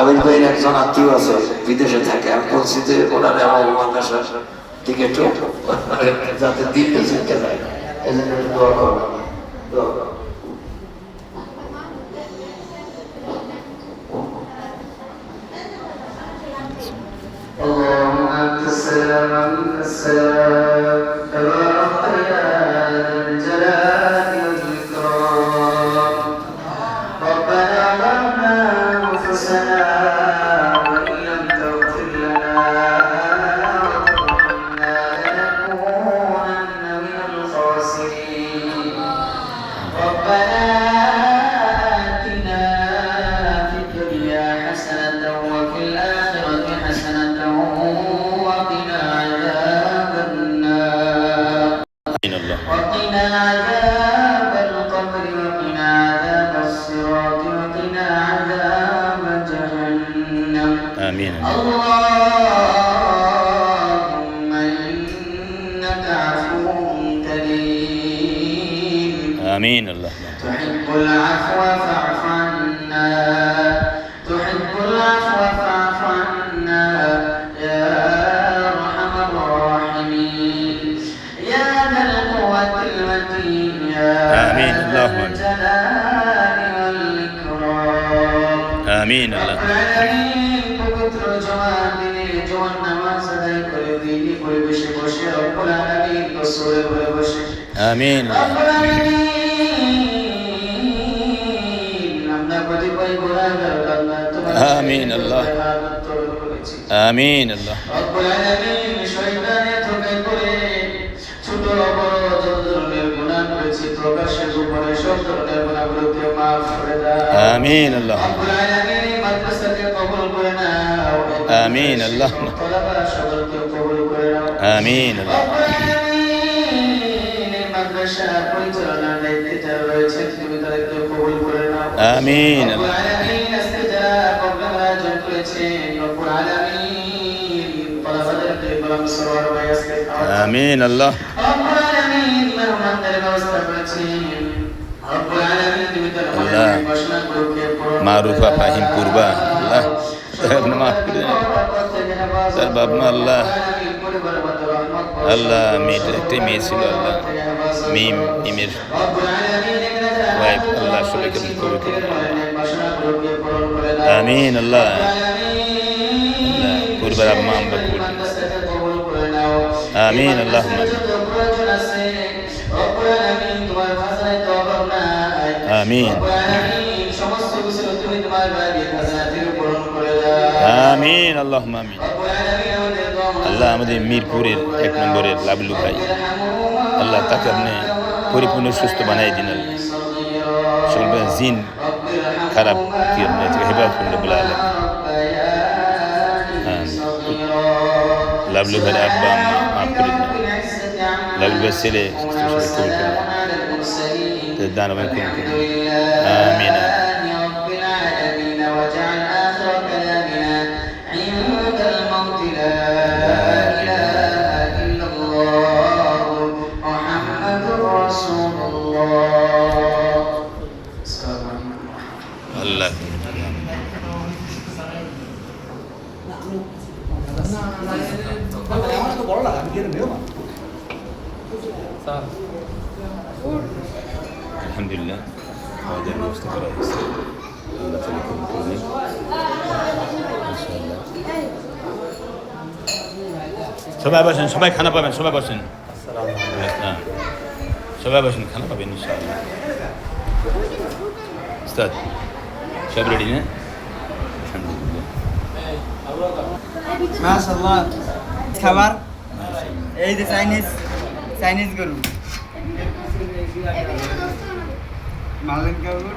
আমির ভাইয়ের একজন আত্মীয় আছে, বিদেশে থাকে। আমি বলছি যে ওনার আমার মাদ্রাসার দিকে একটু যাতে দিল্লি শিখতে যায়, এই জন্য দোয়া করবেন। اللهم أنت السلام ومنك السلام تبارك يا ذا الجلال والإكرام ربنا ظلمنا أنفسنا وإن لم تغفر لنا وترحمنا لنكونن من الخاسرين ربنا آتنا في الدنيا حسنة وفي الآخرة حسنة وقنا عذاب النار وقنا عذاب القبر وقنا عذاب الصراط وقنا عذاب جهنم آمين. اللهم إنك عفو كريم آمين. اللهم تحب العفو فاعف عنا تحب العفو فاعف عنا يا أرحم الراحمين يا ذا القوة المتين يا آمين. اللهم آمين. الجلال والإكرام آمين. اللهم العالمين পবিত্র জওয়ান দিনে জওয়ান নামাজ আদায় করে দিনে পরিবেশে বসে রব্বুল আলামিন রাসূলের ঘরে বসে آمين. রব্বুল আলামিন আমরা কতিপয় গুনাহগার আল্লাহ তোমার آمين. الله آمين. الله রব্বুল আলামিন শয়তানের ধোঁকায় পড়ে ছোট বড় যত ধরনের গুনাহ করেছি প্রকাশ্যে গোপনে সব ধরনের গুনাহগুলোকে মাফ করে দাও آمين. الله রব্বুল আলামিন এই মাদ্রাসাকে কবুল করে নাও آمين. الله তলাবা সকলকে কবুল করে নাও آمين. الله রব্বুল আলামিন এই মাদ্রাসা পরিচালনার দায়িত্বে যারা রয়েছে তুমি তাদেরকে কবুল করে নাও آمين. রব্বুল الله আলামিন আজকে যারা প্রোগ্রাম আয়োজন করেছেন রব্বুল আলামিন তলাবাদেরকে বরং সরওয়ার ভাই আজকে খাওয়াচ্ছেন آمين. الله রব্বুল আলামিন মেহমানদের ব্যবস্থা করেছেন রব্বুল আলামিন তুমি তার আল্লাহ ঘোষণা করুকে মারুফা ফাহিম কুরবা আল্লাহ আপনি মাফ করে দেন তার বাপ মা আল্লাহ আল্লাহ মেয়েটার একটাই মেয়ে ছিল আল্লাহ মিমের ওয়াইফ আল্লাহ সবাইকে আপনি কবুল করুন আমিন আল্লাহ আল্লাহ কুরবার আম্মা আমরা কবুল করুন আমিন আল্লাহ আমিন আমিন আল্লাহ আমিন আল্লাহ আমাদের মিরপুরের ১ নম্বরের লাবলু ভাই আল্লাহ তাকে আপনি পরিপূর্ণ সুস্থ বানাই দিন আল্লাহ সকল জিন খারাপ কি হেফাজত করুন বলে আল্লাহ লাবলু ভাই আব্বা আম্মা মাফ করে দিন লাবলু ভাই ছেলে কবুল করুন দান কবুল করুন আমিন আল্লাহ আলহামদুলিল্লাহ আমাদের ব্যবস্থা করা হয়েছে আল্লাহ তাআলা কবুল করুন ইনশাআল্লাহ সবাই বসেন সবাই খানা পাবেন সবাই বসেন হ্যাঁ সবাই বসেন খানা পাবেন ইনশাআল্লাহ উস্তাদ সব রেডি না আলহামদুলিল্লাহ মাশাআল্লাহ খাবার এই যে চাইনিজ গরু মালেন কাবুর